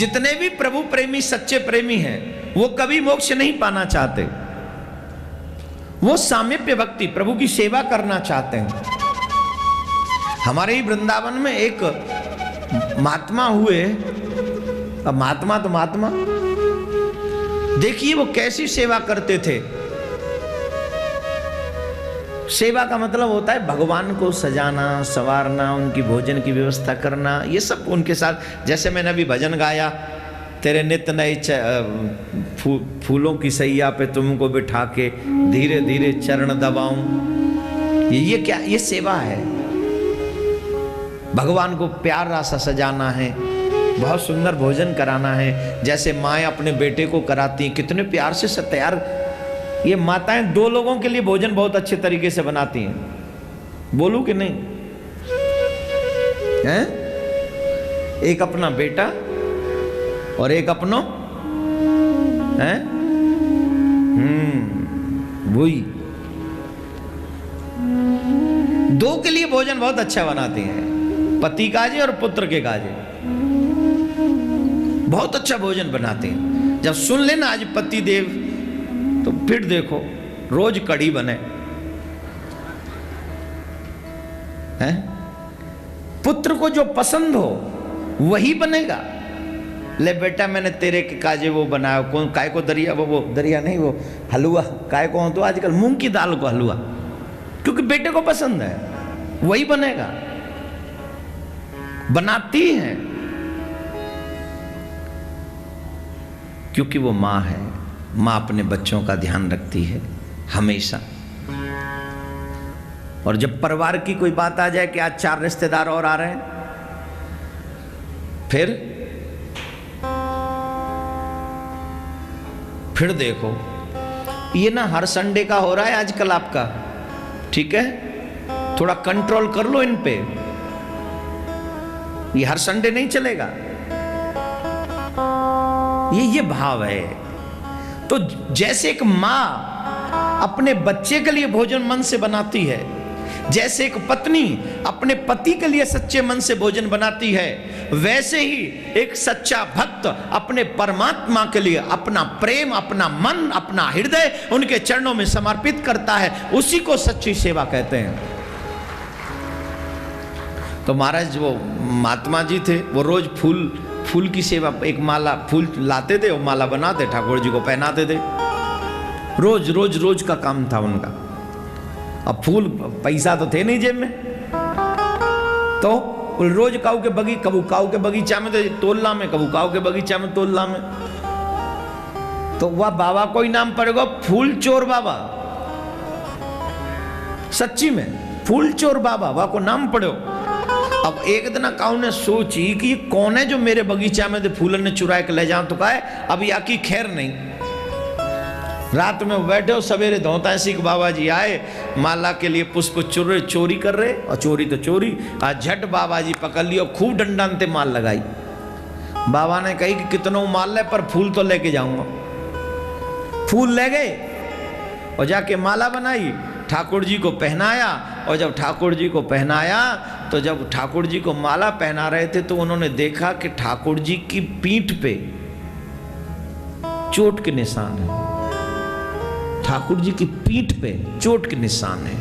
जितने भी प्रभु प्रेमी सच्चे प्रेमी हैं वो कभी मोक्ष नहीं पाना चाहते, वो सामीप्य भक्ति प्रभु की सेवा करना चाहते हैं। हमारे ही वृंदावन में एक महात्मा हुए, अब महात्मा तो महात्मा, देखिए वो कैसी सेवा करते थे। सेवा का मतलब होता है भगवान को सजाना संवारना, उनकी भोजन की व्यवस्था करना, ये सब उनके साथ। जैसे मैंने अभी भजन गाया, तेरे नित्य नए फूलों की सैया पे तुमको बिठा के धीरे धीरे चरण दबाऊं, ये क्या, ये सेवा है। भगवान को प्यारा सा सजाना है, बहुत सुंदर भोजन कराना है, जैसे माएँ अपने बेटे को कराती हैं, कितने प्यार से तैयार। ये माताएं दो लोगों के लिए भोजन बहुत अच्छे तरीके से बनाती हैं, बोलूं कि नहीं हैं? एक अपना बेटा और एक अपनो हैं, वही दो के लिए भोजन बहुत अच्छा बनाती हैं, पति काजे और पुत्र के काजे बहुत अच्छा भोजन बनाते हैं। जब सुन लेना आज पति देव, तो फिर देखो रोज कढ़ी बने हैं। पुत्र को जो पसंद हो वही बनेगा। ले बेटा मैंने तेरे के काजे वो बनाया, कौन काय को दरिया, वो दरिया नहीं, वो हलवा काय को, तो आजकल मूंग की दाल को हलवा, क्योंकि बेटे को पसंद है वही बनेगा। बनाती हैं क्योंकि वो माँ है, माँ अपने बच्चों का ध्यान रखती है हमेशा। और जब परिवार की कोई बात आ जाए कि आज 4 रिश्तेदार और आ रहे हैं, फिर देखो ये ना हर संडे का हो रहा है आजकल आपका, ठीक है, थोड़ा कंट्रोल कर लो इन पे, ये हर संडे नहीं चलेगा। ये भाव है। तो जैसे एक माँ अपने बच्चे के लिए भोजन मन से बनाती है, जैसे एक पत्नी अपने पति के लिए सच्चे मन से भोजन बनाती है, वैसे ही एक सच्चा भक्त अपने परमात्मा के लिए अपना प्रेम, अपना मन, अपना हृदय उनके चरणों में समर्पित करता है, उसी को सच्ची सेवा कहते हैं। तो महाराज वो महात्मा जी थे, वो रोज फूल की सेवा, एक माला फूल लाते थे, वो माला बनाते ठाकुर जी को पहनाते थे, रोज का काम था उनका। अब फूल पैसा तो थे नहीं जेब में, तो रोज काऊ के बगीचा में, तो तोलना में, कबू काऊ के बगीचा में, तोलना में। तो वह बाबा को ही नाम पड़ेगा फूल चोर बाबा, सच्ची में फूल चोर बाबा वह को नाम पड़ो। अब एक दिन काऊ ने सोची कि ये कौन है जो मेरे बगीचा में फूलन ने चुराए के ले जाऊं, तो कहा अब या की खैर नहीं। रात में बैठे हो, सवेरे धोता सिख बाबा जी आए, माला के लिए पुष्प चोरी कर रहे, और चोरी तो चोरी, आज झट बाबा जी पकड़ लियो, खूब डंडन ते माल लगाई। बाबा ने कही कि कितनों माल ले, पर फूल तो लेके जाऊंगा। फूल ले गए और जाके माला बनाई, ठाकुर जी को पहनाया। और जब ठाकुर जी को पहनाया, तो जब ठाकुर जी को माला पहना रहे थे, तो उन्होंने देखा कि ठाकुर जी की पीठ पे चोट के निशान है, ठाकुर जी की पीठ पे चोट के निशान है।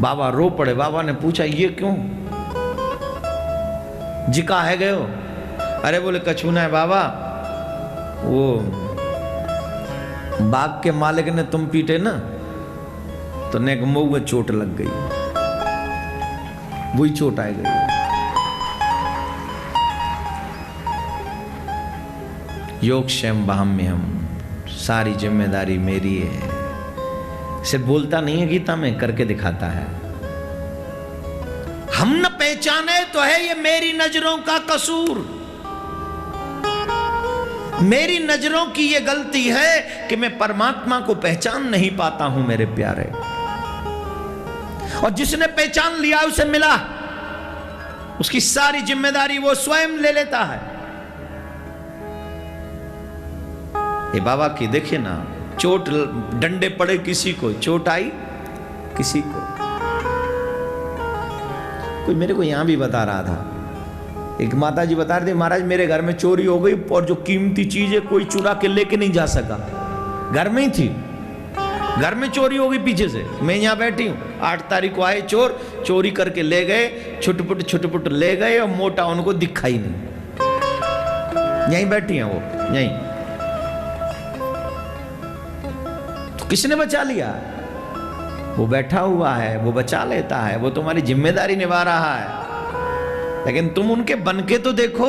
बाबा रो पड़े। बाबा ने पूछा ये क्यों, जिका है गए हो? अरे बोले कछूना है बाबा, वो बाग के मालिक ने तुम पीटे ना, तो नेक मुंह में चोट लग गई, वही चोट आ गई। योगक्षेम बाह्म्यहम, सारी जिम्मेदारी मेरी है। सिर्फ बोलता नहीं है गीता में, करके दिखाता है। हम न पहचाने तो है ये मेरी नजरों का कसूर, मेरी नजरों की ये गलती है कि मैं परमात्मा को पहचान नहीं पाता हूं मेरे प्यारे। और जिसने पहचान लिया उसे मिला, उसकी सारी जिम्मेदारी वो स्वयं ले लेता है। ये बाबा की देखिए ना, चोट डंडे पड़े किसी को, चोट आई किसी को। कोई मेरे को यहां भी बता रहा था, एक माता जी बता रहे थे, महाराज मेरे घर में चोरी हो गई और जो कीमती चीज है कोई चुरा के लेके नहीं जा सका, घर में ही थी, घर में चोरी हो गई पीछे से, मैं यहाँ बैठी हूँ, 8 तारीख को आए चोर, चोरी करके ले गए, छुटपुट ले गए और मोटा उनको दिखा ही नहीं, यहीं बैठी हैं वो, यहीं। तो किसने बचा लिया? वो बैठा हुआ है, वो बचा लेता है, वो तुम्हारी जिम्मेदारी निभा रहा है। लेकिन तुम उनके बन के तो देखो,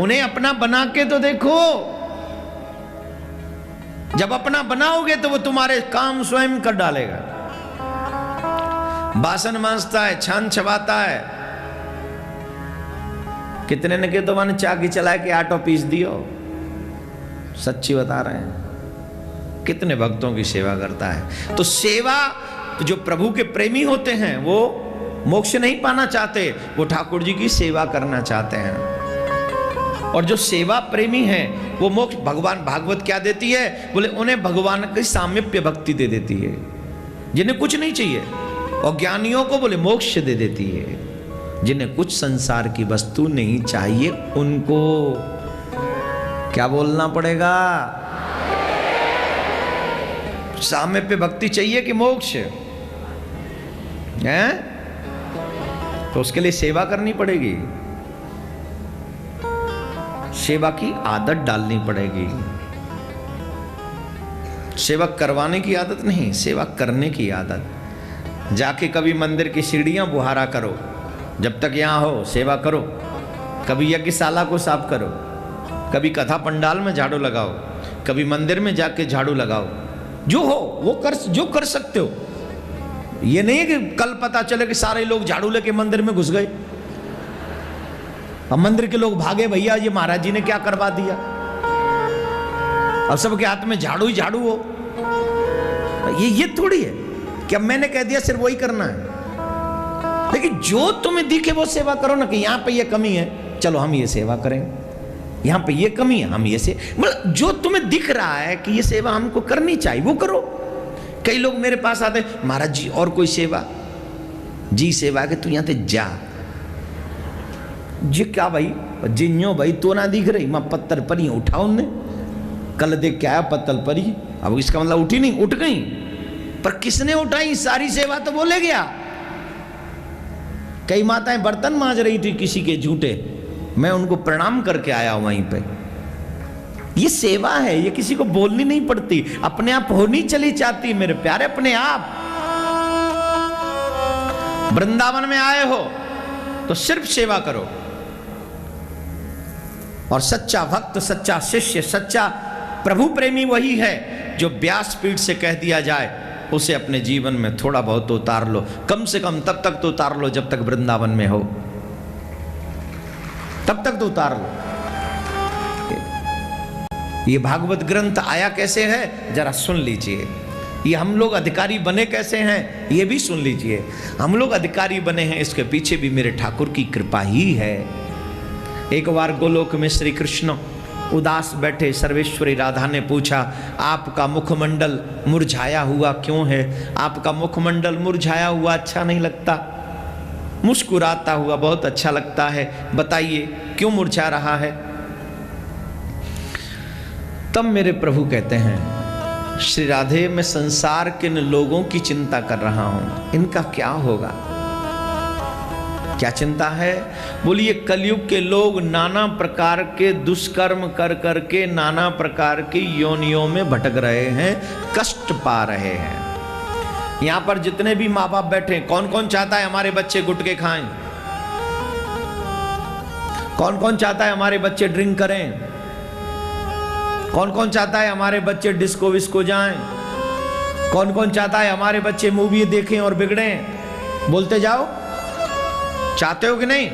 उन्हें अपना बना के तो देखो। जब अपना बनाओगे तो वो तुम्हारे काम स्वयं कर डालेगा। बासन मांजता है, छान छबाता है, कितने ने के तो मैंने चाकी चला के आटो पीस दियो, सच्ची बता रहे हैं, कितने भक्तों की सेवा करता है। तो सेवा, जो प्रभु के प्रेमी होते हैं वो मोक्ष नहीं पाना चाहते, वो ठाकुर जी की सेवा करना चाहते हैं। और जो सेवा प्रेमी है वो मोक्ष, भगवान भागवत क्या देती है, बोले उन्हें भगवान की सामीप्य भक्ति दे देती है, जिन्हें कुछ नहीं चाहिए, और ज्ञानियों को बोले मोक्ष दे देती है, जिन्हें कुछ संसार की वस्तु नहीं चाहिए उनको क्या बोलना पड़ेगा? सामीप्य भक्ति चाहिए कि मोक्ष है, तो उसके लिए सेवा करनी पड़ेगी, सेवा की आदत डालनी पड़ेगी। सेवा करवाने की आदत नहीं, सेवा करने की आदत। जाके कभी मंदिर की सीढ़ियां बुहारा करो, जब तक यहां हो सेवा करो, कभी यज्ञशाला को साफ करो, कभी कथा पंडाल में झाड़ू लगाओ, कभी मंदिर में जाके झाड़ू लगाओ, जो हो वो कर, जो कर सकते हो। ये नहीं है कि कल पता चले कि सारे लोग झाड़ू लेके मंदिर में घुस गए, अब मंदिर के लोग भागे, भैया ये महाराज जी ने क्या करवा दिया, अब सबके हाथ में झाड़ू ही झाड़ू हो। ये थोड़ी है कि अब मैंने कह दिया सिर्फ वही करना है। लेकिन जो तुम्हें दिखे वो सेवा करो ना, कि यहां पे ये कमी है, चलो हम ये सेवा करें, यहां पे ये कमी है, हम ये से, मतलब जो तुम्हें दिख रहा है कि ये सेवा हमको करनी चाहिए वो करो। कई लोग मेरे पास आते, महाराज जी और कोई सेवा? जी सेवा के तू यहां से जा। जी क्या भाई? जिन्यो भाई तो ना दिख रही, मैं पत्थर परी उठाओ ने, कल देख के आया पत्थर परी, अब इसका मतलब उठी नहीं, उठ गई, पर किसने उठाई? सारी सेवा तो बोले गया। कई माताएं बर्तन मांज रही थी किसी के झूठे, मैं उनको प्रणाम करके आया वहीं पे। ये सेवा है, ये किसी को बोलनी नहीं पड़ती, अपने आप होनी चली जाती मेरे प्यारे, अपने आप। वृंदावन में आए हो तो सिर्फ सेवा करो, और सच्चा भक्त, सच्चा शिष्य, सच्चा प्रभु प्रेमी वही है जो व्यासपीठ से कह दिया जाए उसे अपने जीवन में थोड़ा बहुत तो उतार लो, कम से कम तब तक तो उतार लो जब तक वृंदावन में हो, तब तक तो उतार लो। ये भागवत ग्रंथ आया कैसे है जरा सुन लीजिए। ये हम लोग अधिकारी बने कैसे हैं ये भी सुन लीजिए। हम लोग अधिकारी बने हैं इसके पीछे भी मेरे ठाकुर की कृपा ही है। एक बार गोलोक में श्री कृष्ण उदास बैठे, सर्वेश्वरी राधा ने पूछा, आपका मुखमंडल मुरझाया हुआ क्यों है? आपका मुखमंडल मुरझाया हुआ अच्छा नहीं लगता, मुस्कुराता हुआ बहुत अच्छा लगता है, बताइए क्यों मुरझा रहा है? तब मेरे प्रभु कहते हैं, श्री राधे मैं संसार के इन लोगों की चिंता कर रहा हूं, इनका क्या होगा? क्या चिंता है? बोलिए कलयुग के लोग नाना प्रकार के दुष्कर्म कर करके नाना प्रकार की योनियों में भटक रहे हैं, कष्ट पा रहे हैं। यहां पर जितने भी माँ बाप बैठे, कौन कौन चाहता है हमारे बच्चे गुटखे खाएं? कौन कौन चाहता है हमारे बच्चे ड्रिंक करें? कौन कौन चाहता है हमारे बच्चे डिस्को विस्को जाएं? कौन कौन चाहता है हमारे बच्चे मूवी देखें और बिगड़ें? बोलते जाओ। चाहते हो कि नहीं?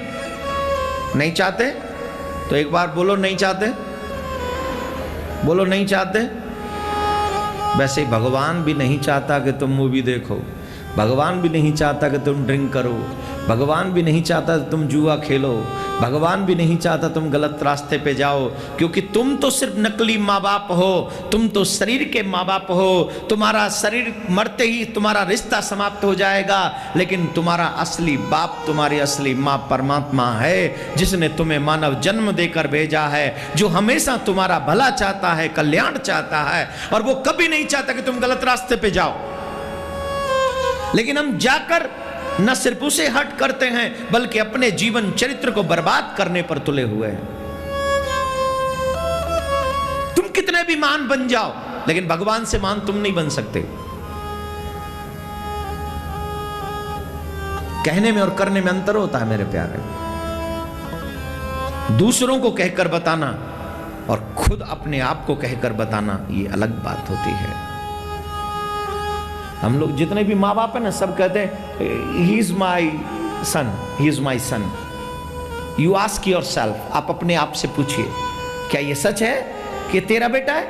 नहीं चाहते तो एक बार बोलो नहीं चाहते, बोलो नहीं चाहते। वैसे भगवान भी नहीं चाहता कि तुम मूवी देखो, भगवान भी नहीं चाहता कि तुम ड्रिंक करो, भगवान भी नहीं चाहता कि तुम जुआ खेलो, भगवान भी नहीं चाहता तुम गलत रास्ते पे जाओ, क्योंकि तुम तो सिर्फ नकली माँ बाप हो, तुम तो शरीर के माँ बाप हो। तुम्हारा शरीर मरते ही तुम्हारा रिश्ता समाप्त हो जाएगा, लेकिन तुम्हारा असली बाप, तुम्हारी असली माँ परमात्मा है, जिसने तुम्हें मानव जन्म देकर भेजा है, जो हमेशा तुम्हारा भला चाहता है, कल्याण चाहता है, और वो कभी नहीं चाहता कि तुम गलत रास्ते पे जाओ। लेकिन हम जाकर न सिर्फ उसे हट करते हैं, बल्कि अपने जीवन चरित्र को बर्बाद करने पर तुले हुए हैं। तुम कितने भी महान बन जाओ, लेकिन भगवान से महान तुम नहीं बन सकते। कहने में और करने में अंतर होता है मेरे प्यारे। दूसरों को कहकर बताना और खुद अपने आप को कहकर बताना, ये अलग बात होती है। हम लोग जितने भी माँ बाप है ना, सब कहते हैं he is my son, he is my son. You ask yourself, आप अपने आप से पूछिए, क्या ये सच है कि तेरा बेटा है?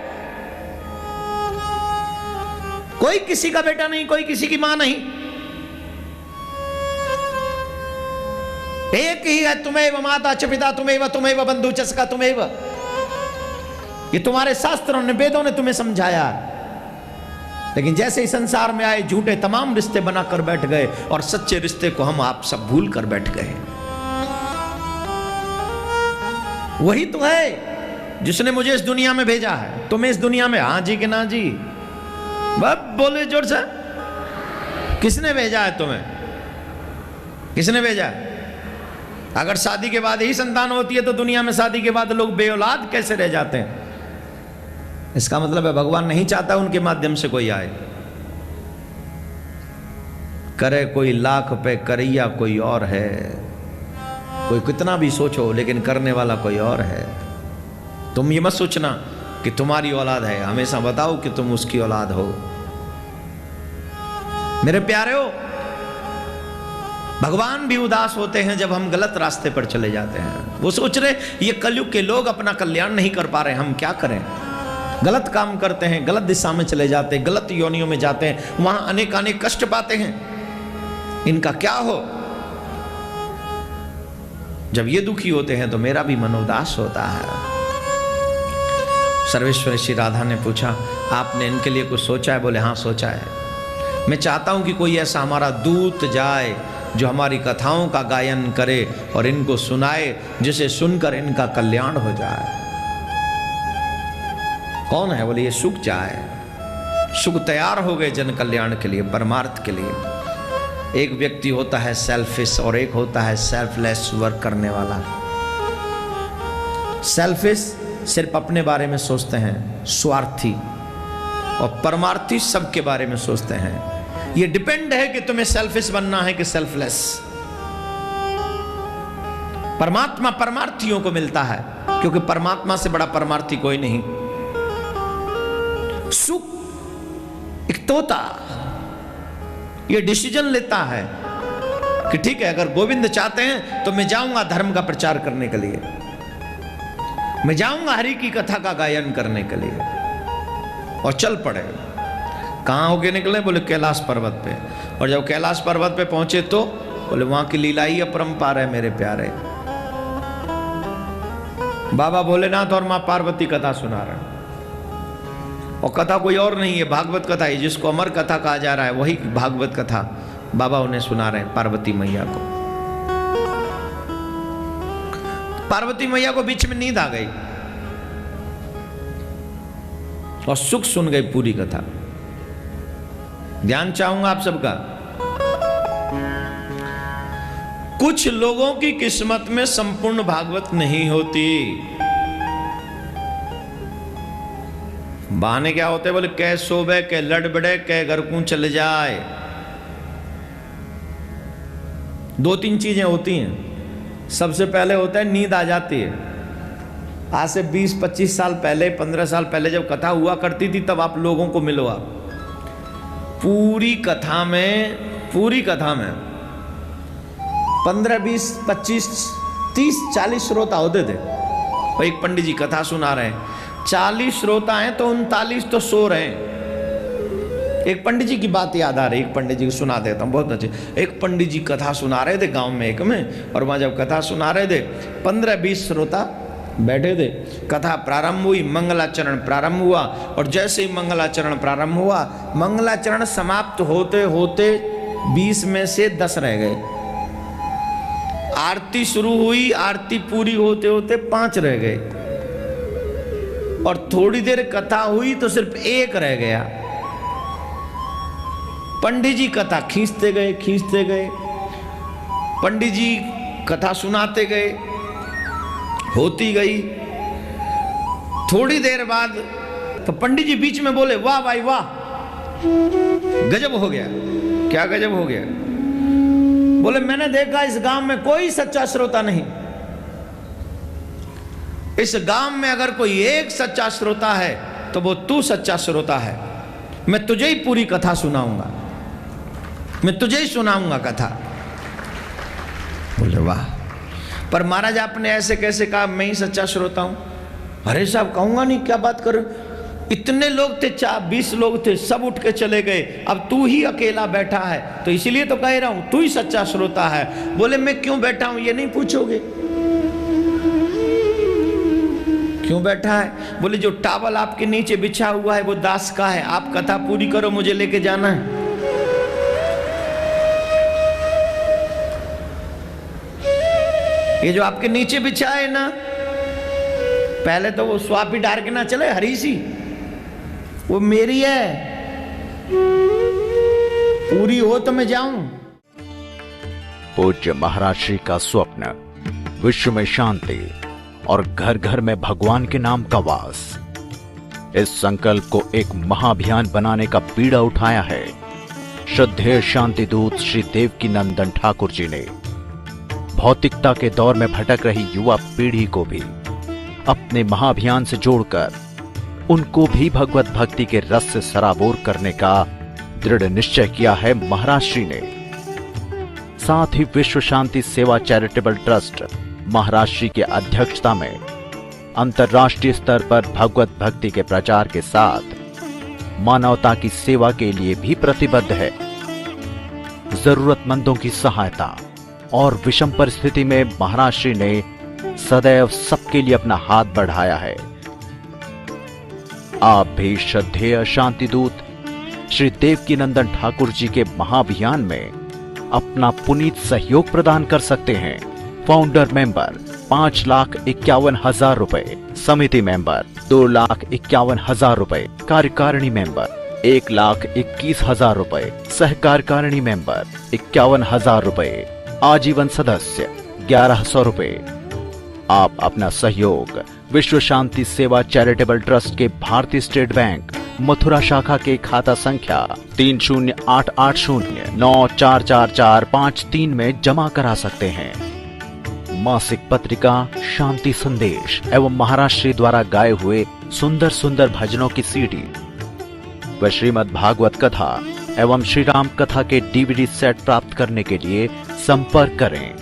कोई किसी का बेटा नहीं, कोई किसी की मां नहीं, एक ही है। तुम्हें माता च पिता, तुम्हें बंधु चस्का, तुम्हें। ये तुम्हारे शास्त्रों ने, वेदों ने तुम्हें समझाया। लेकिन जैसे ही संसार में आए, झूठे तमाम रिश्ते बनाकर बैठ गए, और सच्चे रिश्ते को हम आप सब भूल कर बैठ गए। वही तो है जिसने मुझे इस दुनिया में भेजा है। तुम्हें इस दुनिया में, हाँ जी कि ना जी? बस बोले जोर से, किसने भेजा है तुम्हें? किसने भेजा है? अगर शादी के बाद ही संतान होती है, तो दुनिया में शादी के बाद लोग बेऔलाद कैसे रह जाते हैं? इसका मतलब है भगवान नहीं चाहता उनके माध्यम से कोई आए। करे कोई लाख पे करैया कोई और है। कोई कितना भी सोचो, लेकिन करने वाला कोई और है। तुम ये मत सोचना कि तुम्हारी औलाद है, हमेशा बताओ कि तुम उसकी औलाद हो। मेरे प्यारे हो, भगवान भी उदास होते हैं जब हम गलत रास्ते पर चले जाते हैं। वो सोच रहे ये कलयुग के लोग अपना कल्याण नहीं कर पा रहे, हम क्या करें? गलत काम करते हैं, गलत दिशा में चले जाते हैं, गलत योनियों में जाते हैं, वहां अनेक कष्ट पाते हैं। इनका क्या हो? जब ये दुखी होते हैं तो मेरा भी मन उदास होता है। सर्वेश्वर श्री राधा ने पूछा, आपने इनके लिए कुछ सोचा है? बोले हाँ सोचा है। मैं चाहता हूं कि कोई ऐसा हमारा दूत जाए जो हमारी कथाओं का गायन करे और इनको सुनाए, जिसे सुनकर इनका कल्याण हो जाए। कौन है? बोले ये सुख जाए। सुख तैयार हो गए जन कल्याण के लिए, परमार्थ के लिए। एक व्यक्ति होता है सेल्फिश और एक होता है सेल्फलेस वर्क करने वाला। सेल्फिश सिर्फ अपने बारे में सोचते हैं, स्वार्थी, और परमार्थी सबके बारे में सोचते हैं। ये डिपेंड है कि तुम्हें सेल्फिश बनना है कि सेल्फलेस। परमात्मा परमार्थियों को मिलता है, क्योंकि परमात्मा से बड़ा परमार्थी कोई नहीं। सुख एक तोता ये डिसीजन लेता है कि ठीक है, अगर गोविंद चाहते हैं तो मैं जाऊंगा धर्म का प्रचार करने के लिए, मैं जाऊंगा हरि की कथा का गायन करने के लिए, और चल पड़े। कहां होके निकले? बोले कैलाश पर्वत पे। और जब कैलाश पर्वत पे पहुंचे तो बोले वहां की लीला ही अपरंपार है मेरे प्यारे। बाबा भोलेनाथ और मां पार्वती कथा सुना रहे हैं, और कथा कोई और नहीं है, भागवत कथा है। जिसको अमर कथा कहा जा रहा है वही भागवत कथा बाबा उन्हें सुना रहे हैं, पार्वती मैया को। पार्वती मैया को बीच में नींद आ गई और सुख सुन गई पूरी कथा। ध्यान चाहूंगा आप सबका। कुछ लोगों की किस्मत में संपूर्ण भागवत नहीं होती। बहाने क्या होते? बोले कै सोबे, कै लड़ बड़े, कै घर को चले जाए। दो तीन चीजें होती हैं। सबसे पहले होता है नींद आ जाती है। आज से 20-25 साल पहले, 15 साल पहले जब कथा हुआ करती थी, तब आप लोगों को मिलो। आप पूरी कथा में 15, 20, 25, 30, 40 श्रोता होते थे। और एक पंडित जी कथा सुना रहे हैं, 40 श्रोता हैं तो 39 तो सो रहे हैं। एक पंडित जी की बात याद आ रही, एक पंडित जी को सुना देता हूँ, बहुत अच्छे। एक पंडित जी कथा सुना रहे थे गांव में एक में, और वहाँ जब कथा सुना रहे थे 15-20 श्रोता बैठे थे। कथा प्रारंभ हुई, मंगलाचरण प्रारंभ हुआ, और जैसे ही मंगलाचरण प्रारंभ हुआ, मंगलाचरण समाप्त होते होते 20 में से 10 रह गए। आरती शुरू हुई, आरती पूरी होते होते 5 रह गए, और थोड़ी देर कथा हुई तो सिर्फ 1 रह गया। पंडित जी कथा खींचते गए, खींचते गए, पंडित जी कथा सुनाते गए, होती गई। थोड़ी देर बाद तो पंडित जी बीच में बोले, वाह भाई वाह, गजब हो गया। क्या गजब हो गया? बोले मैंने देखा इस गांव में कोई सच्चा श्रोता नहीं। इस गांव में अगर कोई एक सच्चा श्रोता है तो वो तू सच्चा श्रोता है। मैं तुझे ही पूरी कथा सुनाऊंगा, मैं तुझे ही सुनाऊंगा कथा। बोले वाह, पर महाराज आपने ऐसे कैसे कहा मैं ही सच्चा श्रोता हूं? अरे साहब कहूंगा नहीं, क्या बात कर, इतने लोग थे, 20 लोग थे, सब उठ के चले गए, अब तू ही अकेला बैठा है, तो इसीलिए तो कह रहा हूं तू ही सच्चा श्रोता है। बोले मैं क्यों बैठा हूं ये नहीं पूछोगे? क्यों बैठा है? बोले जो टावल आपके नीचे बिछा हुआ है वो दास का है, आप कथा पूरी करो, मुझे लेके जाना है। ये जो आपके नीचे बिछा है ना, पहले तो वो स्वापी डार के ना चले, हरी सी, वो मेरी है, पूरी हो तो मैं जाऊं। पूज्य महाराज श्री का स्वप्न विश्व में शांति और घर घर में भगवान के नाम का वास, इस संकल्प को एक महाअभियान बनाने का बीड़ा उठाया है श्रद्धेय शांति दूत श्री देवकी नंदन ठाकुर जी ने। भौतिकता के दौर में भटक रही युवा पीढ़ी को भी अपने महाअभियान से जोड़कर उनको भी भगवत भक्ति के रस से सराबोर करने का दृढ़ निश्चय किया है महाराज श्री ने। साथ ही विश्व शांति सेवा चैरिटेबल ट्रस्ट महाराज श्री की अध्यक्षता में अंतर्राष्ट्रीय स्तर पर भगवत भक्ति के प्रचार के साथ मानवता की सेवा के लिए भी प्रतिबद्ध है। जरूरतमंदों की सहायता और विषम परिस्थिति में महाराज श्री ने सदैव सबके लिए अपना हाथ बढ़ाया है। आप भी श्रद्धेय शांति दूत श्री देवकी नंदन ठाकुर जी के महाअभियान में अपना पुनीत सहयोग प्रदान कर सकते हैं। फाउंडर मेंबर 5,51,000 रुपए, समिति मेंबर 2,51,000 रुपए, कार्यकारिणी मेंबर 1,21,000 रुपए, सहकार्यकारिणी मेंबर 51,000 रुपए, आजीवन सदस्य 1,100 रुपए। आप अपना सहयोग विश्व शांति सेवा चैरिटेबल ट्रस्ट के भारतीय स्टेट बैंक मथुरा शाखा के खाता संख्या 3088094445 में जमा करा सकते हैं। मासिक पत्रिका शांति संदेश एवं महाराज श्री द्वारा गाए हुए सुंदर सुंदर भजनों की सीडी व श्रीमद् भागवत कथा एवं श्री राम कथा के डीवीडी सेट प्राप्त करने के लिए संपर्क करें।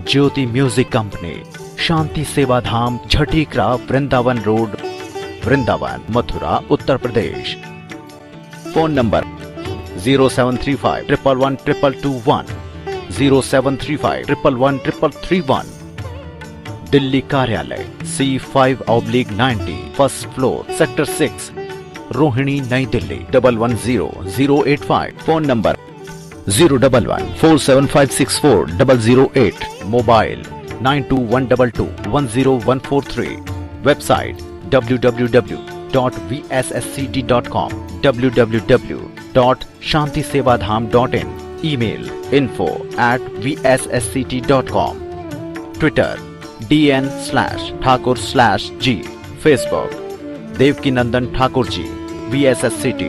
ज्योति music company, Shanti Seva Dham, Jhatikra, Vrindavan road, Vrindavan, Mathura, Uttar Pradesh. Phone number 0735111221, 0735111331। Delhi कार्यालय C5/90, first floor, sector 6, Rohini, New Delhi 110085। Phone number 01147564008। Mobile 9212210143। Website www.vsscd.com, www.shantisevadham.in। Email info@vssct.com। Twitter DN/Thakur/G। Facebook Devki Nandan Thakur ji VSSCT।